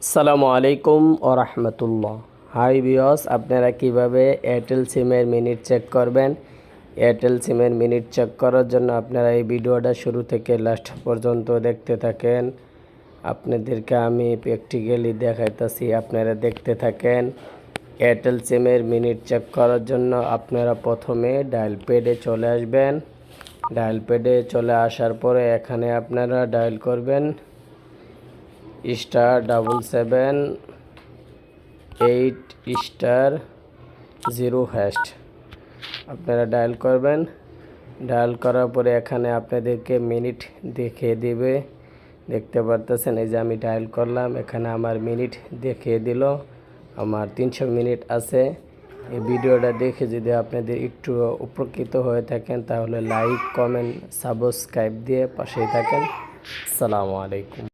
আসসালামু আলাইকুম ও রাহমাতুল্লাহ। হাই ভিউয়ার্স, আপনারা কিভাবে এয়ারটেল সিমের মিনিট চেক করবেন। এয়ারটেল সিমের মিনিট চেক করার জন্য আপনারা এই ভিডিওটা শুরু থেকে লাস্ট পর্যন্ত দেখতে থাকেন। আপনাদেরকে আমি প্র্যাকটিক্যালি দেখাইতেছি, আপনারা দেখতে থাকেন। এয়ারটেল সিমের মিনিট চেক করার জন্য আপনারা প্রথমে ডায়াল প্যাডে চলে আসবেন। ডায়াল প্যাডে চলে আসার পরে এখানে আপনারা ডায়াল করবেন *778*0#। আপনারা ডায়াল করবেন। ডায়াল করার পরে এখানে আপনাদেরকে মিনিট দেখিয়ে দিবে। দেখতে পারতেছেন, এই যে আমি ডায়াল করলাম, এখানে আমার মিনিট দেখিয়ে দিল। আমার 300 মিনিট আছে। এই ভিডিওটা দেখে যদি আপনাদের একটু উপকৃত হয়ে থাকেন তাহলে লাইক, কমেন্ট, সাবস্ক্রাইব দিয়ে পাশেই থাকেন। আসসালামু আলাইকুম।